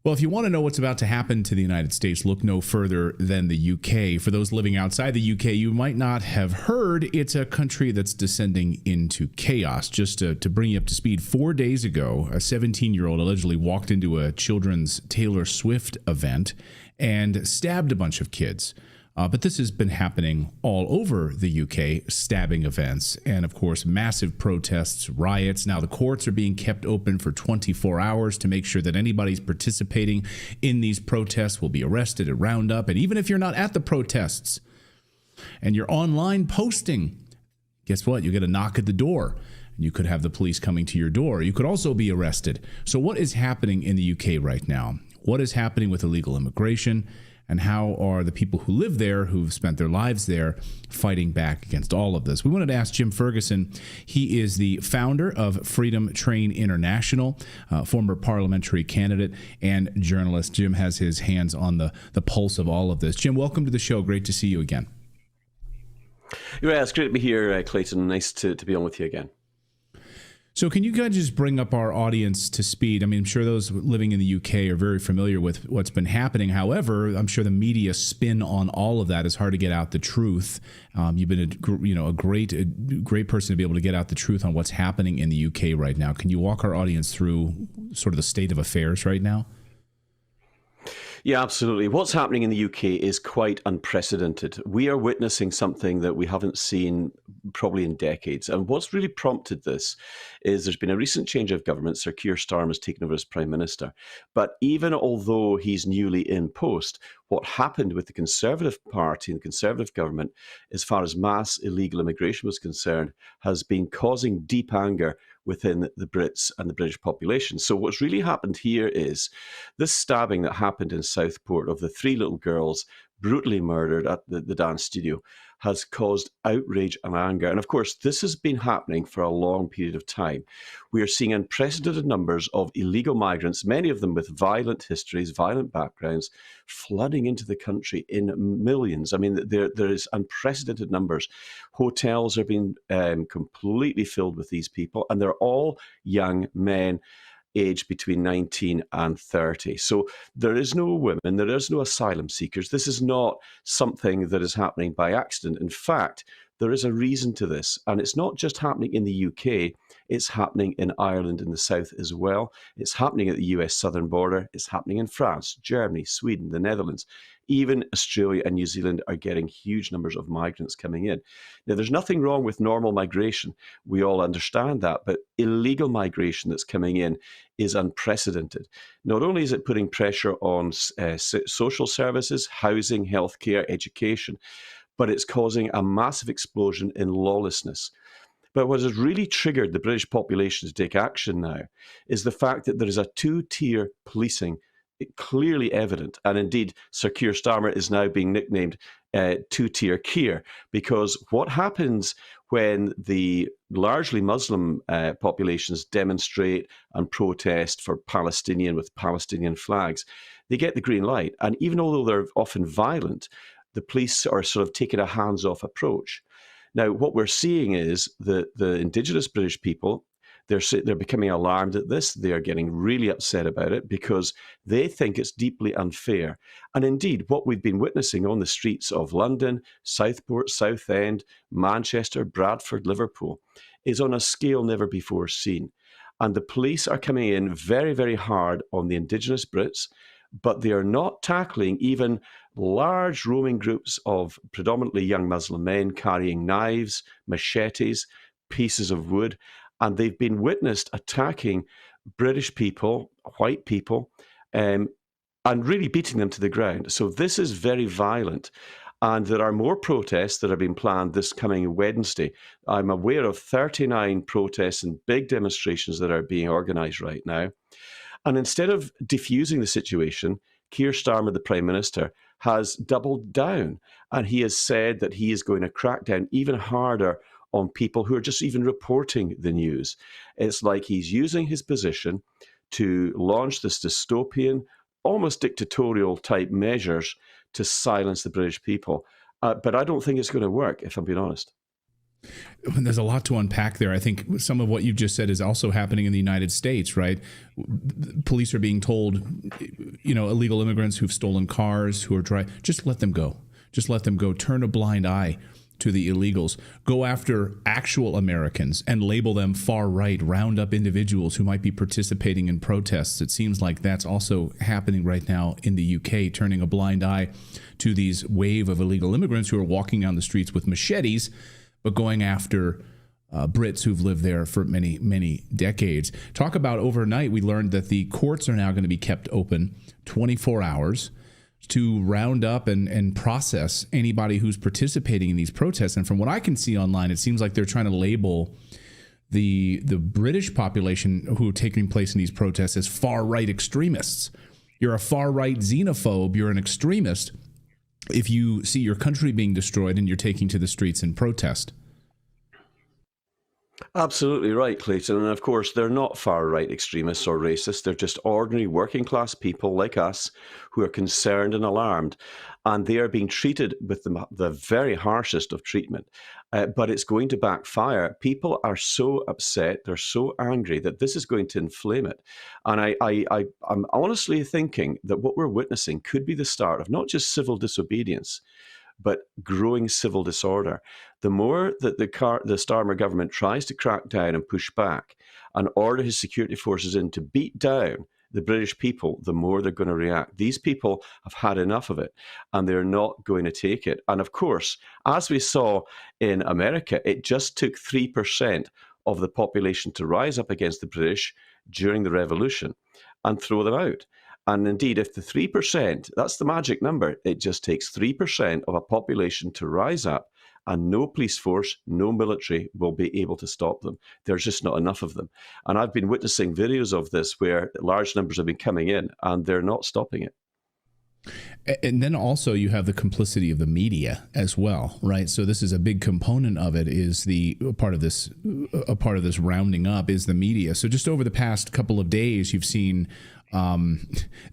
Well, if you want to know what's about to happen to the United States, look no further than the UK. For those living outside the UK, you might not have heard it's a country that's descending into chaos. Just to bring you up to speed, 4 days ago, a 17-year-old allegedly walked into a children's Taylor Swift event and stabbed a bunch of kids. But this has been happening all over the UK, stabbing events, and of course, massive protests, riots. Now the courts are being kept open for 24 hours to make sure that anybody's participating in these protests will be arrested and round up. And even if you're not at the protests and you're online posting, guess what? You get a knock at the door. You could have the police coming to your door. You could also be arrested. So what is happening in the UK right now? What is happening with illegal immigration? And how are the people who live there, who've spent their lives there, fighting back against all of this? We wanted to ask Jim Ferguson. He is the founder of Freedom Train International, former parliamentary candidate and journalist. Jim has his hands on the pulse of all of this. Jim, welcome to the show. Great to see you again. Yeah, it's great to be here, Clayton. Nice to be on with you again. So can you guys just bring up our audience to speed? I mean, I'm sure those living in the UK are very familiar with what's been happening. However, I'm sure the media spin on all of that is hard to get out the truth. You've been a great person to be able to get out the truth on what's happening in the UK right now. Can you walk our audience through sort of the state of affairs right now? Yeah, absolutely. What's happening in the UK is quite unprecedented. We are witnessing something that we haven't seen probably in decades. And what's really prompted this is there's been a recent change of government. Sir Keir Starmer has taken over as Prime Minister. But even although he's newly in post, what happened with the Conservative Party and the Conservative government, as far as mass illegal immigration was concerned, has been causing deep anger within the Brits and the British population. So what's really happened here is this stabbing that happened in Southport of the 3 little girls brutally murdered at the dance studio has caused outrage and anger. And of course, this has been happening for a long period of time. We are seeing unprecedented numbers of illegal migrants, many of them with violent histories, violent backgrounds, flooding into the country in millions. I mean, there is unprecedented numbers. Hotels are being completely filled with these people, and they're all young men aged between 19 and 30. So there is no women, there is no asylum seekers. This is not something that is happening by accident. In fact, there is a reason to this, and it's not just happening in the UK, it's happening in Ireland in the south as well. It's happening at the US southern border. It's happening in France, Germany, Sweden, the Netherlands. Even Australia and New Zealand are getting huge numbers of migrants coming in. Now, there's nothing wrong with normal migration. We all understand that, but illegal migration that's coming in is unprecedented. Not only is it putting pressure on social services, housing, healthcare, education, but it's causing a massive explosion in lawlessness. But what has really triggered the British population to take action now is the fact that there is a two-tier policing clearly evident. And indeed, Sir Keir Starmer is now being nicknamed two-tier Keir, because what happens when the largely Muslim populations demonstrate and protest for Palestinian with Palestinian flags, they get the green light. And even although they're often violent, the police are sort of taking a hands-off approach. Now, what we're seeing is that the indigenous British people, they're becoming alarmed at this. They are getting really upset about it because they think it's deeply unfair. And indeed, what we've been witnessing on the streets of London, Southport, Southend, Manchester, Bradford, Liverpool, is on a scale never before seen. And the police are coming in very, very hard on the indigenous Brits, but they are not tackling even large roaming groups of predominantly young Muslim men carrying knives, machetes, pieces of wood, and they've been witnessed attacking British people, white people, and really beating them to the ground. So this is very violent. And there are more protests that are being planned this coming Wednesday. I'm aware of 39 protests and big demonstrations that are being organised right now. And instead of diffusing the situation, Keir Starmer, the Prime Minister, has doubled down. And he has said that he is going to crack down even harder on people who are just even reporting the news. It's like he's using his position to launch this dystopian, almost dictatorial type measures to silence the British people. But I don't think it's going to work, if I'm being honest. There's a lot to unpack there. I think some of what you've just said is also happening in the United States, right? Police are being told, illegal immigrants who've stolen cars, who are just let them go. Just let them go. Turn a blind eye to the illegals. Go after actual Americans and label them far right. Round up individuals who might be participating in protests. It seems like that's also happening right now in the UK, turning a blind eye to these wave of illegal immigrants who are walking down the streets with machetes, but going after Brits who've lived there for many, many decades. Talk about overnight, we learned that the courts are now going to be kept open 24 hours to round up and process anybody who's participating in these protests. And from what I can see online, it seems like they're trying to label the British population who are taking place in these protests as far-right extremists. You're a far-right xenophobe. You're an extremist if you see your country being destroyed and you're taking to the streets in protest. Absolutely right, Clayton. And of course, they're not far-right extremists or racists. They're just ordinary working-class people like us who are concerned and alarmed. And they are being treated with the very harshest of treatment. But it's going to backfire. People are so upset, they're so angry that this is going to inflame it. And I'm honestly thinking that what we're witnessing could be the start of not just civil disobedience, but growing civil disorder. The more that the Starmer government tries to crack down and push back and order his security forces in to beat down the British people, the more they're going to react. These people have had enough of it, and they're not going to take it. And of course, as we saw in America, it just took 3% of the population to rise up against the British during the Revolution and throw them out. And indeed, if the 3%, that's the magic number, it just takes 3% of a population to rise up, and no police force, no military will be able to stop them. There's just not enough of them. And I've been witnessing videos of this where large numbers have been coming in, and they're not stopping it. And then also you have the complicity of the media as well, right? So this is a big component of it. Is a part of this rounding up is the media. So just over the past couple of days, you've seen the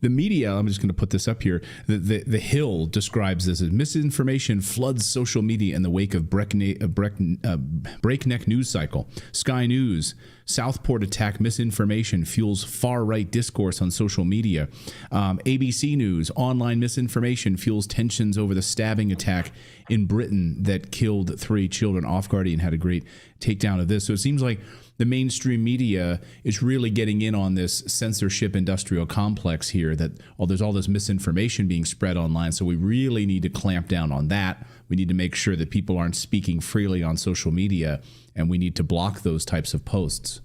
media. I'm just going to put this up here. The Hill describes this as misinformation floods social media in the wake of breakneck news cycle. Sky News, Southport attack misinformation fuels far-right discourse on social media. ABC News, online misinformation fuels tensions over the stabbing attack in Britain that killed 3 children. Off Guardian had a great takedown of this. So it seems like the mainstream media is really getting in on this censorship industrial complex here, that there's all this misinformation being spread online. So we really need to clamp down on that. We need to make sure that people aren't speaking freely on social media, and we need to block those types of posts.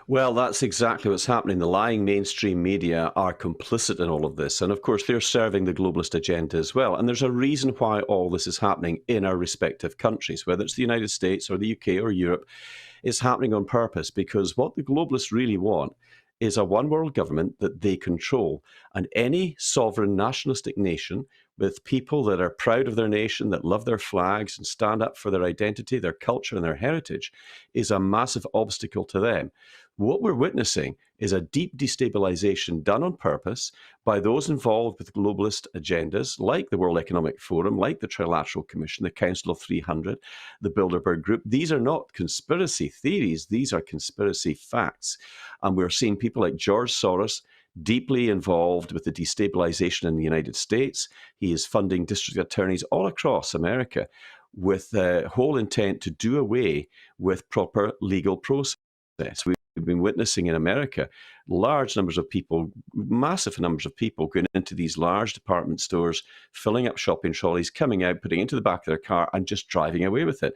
Well, that's exactly what's happening. The lying mainstream media are complicit in all of this. And of course, they're serving the globalist agenda as well. And there's a reason why all this is happening in our respective countries, whether it's the United States or the UK or Europe. It's happening on purpose, because what the globalists really want is a one world government that they control. And any sovereign nationalistic nation with people that are proud of their nation, that love their flags and stand up for their identity, their culture, and their heritage is a massive obstacle to them. What we're witnessing is a deep destabilization done on purpose by those involved with globalist agendas like the World Economic Forum, like the Trilateral Commission, the Council of 300, the Bilderberg Group. These are not conspiracy theories. These are conspiracy facts. And we're seeing people like George Soros deeply involved with the destabilization in the United States. He is funding district attorneys all across America with the whole intent to do away with proper legal process. We've been witnessing in America large numbers of people, massive numbers of people going into these large department stores, filling up shopping trolleys, coming out, putting it into the back of their car and just driving away with it.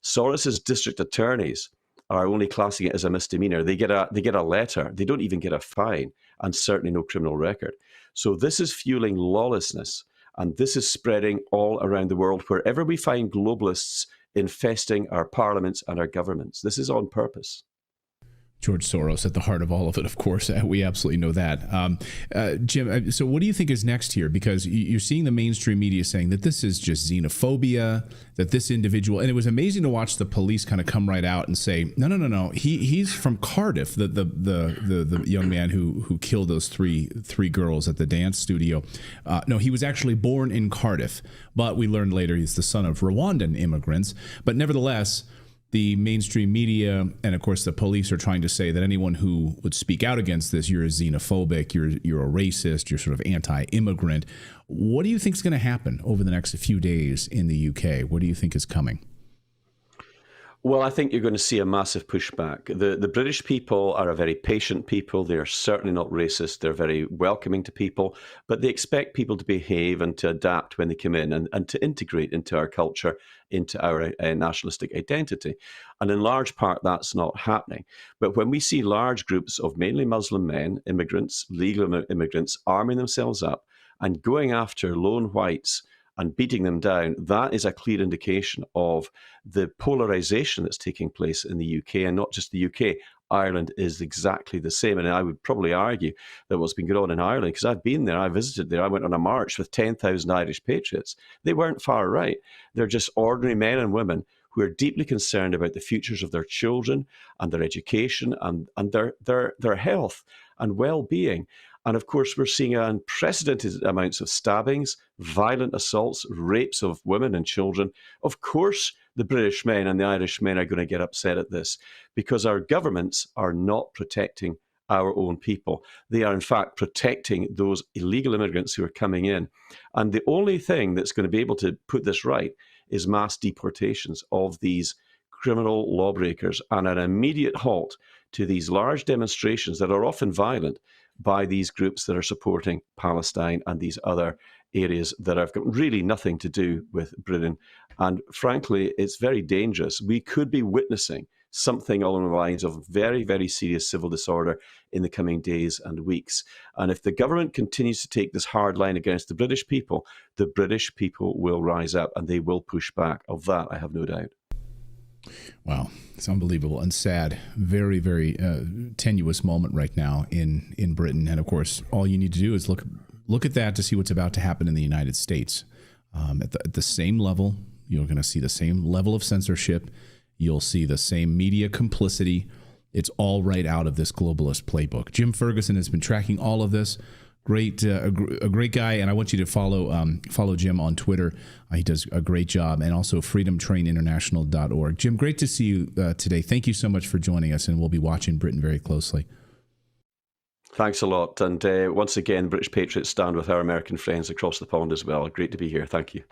Soros's district attorneys are only classing it as a misdemeanor. They get a letter. They don't even get a fine, and certainly no criminal record. So this is fueling lawlessness, and this is spreading all around the world wherever we find globalists infesting our parliaments and our governments. This is on purpose. George Soros at the heart of all of it, of course. We absolutely know that. Jim, so what do you think is next here? Because you're seeing the mainstream media saying that this is just xenophobia, that this individual, and it was amazing to watch the police kind of come right out and say, no, he's from Cardiff, the young man who killed those three girls at the dance studio. No, he was actually born in Cardiff, but we learned later he's the son of Rwandan immigrants. But nevertheless, the mainstream media and, of course, the police are trying to say that anyone who would speak out against this, you're a xenophobic, you're a racist, you're sort of anti-immigrant. What do you think is going to happen over the next few days in the UK? What do you think is coming? Well, I think you're going to see a massive pushback. The British people are a very patient people. They are certainly not racist. They're very welcoming to people, but they expect people to behave and to adapt when they come in and to integrate into our culture, into our nationalistic identity. And in large part, that's not happening. But when we see large groups of mainly Muslim men, immigrants, legal immigrants, arming themselves up and going after lone whites and beating them down, that is a clear indication of the polarization that's taking place in the UK, and not just the UK. Ireland is exactly the same. And I would probably argue that what's been going on in Ireland, because I've been there, I visited there, I went on a march with 10,000 Irish patriots. They weren't far right. They're just ordinary men and women who are deeply concerned about the futures of their children and their education and their health and well-being. And of course, we're seeing unprecedented amounts of stabbings, violent assaults, rapes of women and children. Of course, the British men and the Irish men are going to get upset at this because our governments are not protecting our own people. They are, in fact, protecting those illegal immigrants who are coming in. And the only thing that's going to be able to put this right is mass deportations of these criminal lawbreakers and an immediate halt to these large demonstrations that are often violent by these groups that are supporting Palestine and these other areas that have got really nothing to do with Britain. And frankly, it's very dangerous. We could be witnessing something along the lines of very, very serious civil disorder in the coming days and weeks. And if the government continues to take this hard line against the British people will rise up and they will push back. Of that, I have no doubt. Wow, it's unbelievable and sad. Very, very tenuous moment right now in Britain. And of course, all you need to do is look at that to see what's about to happen in the United States. At the same level, you're going to see the same level of censorship. You'll see the same media complicity. It's all right out of this globalist playbook. Jim Ferguson has been tracking all of this. A great guy, and I want you to follow Jim on Twitter. He does a great job, and also freedomtraininternational.org. Jim, great to see you today. Thank you so much for joining us, and we'll be watching Britain very closely. Thanks a lot. And once again, British Patriots stand with our American friends across the pond as well. Great to be here. Thank you.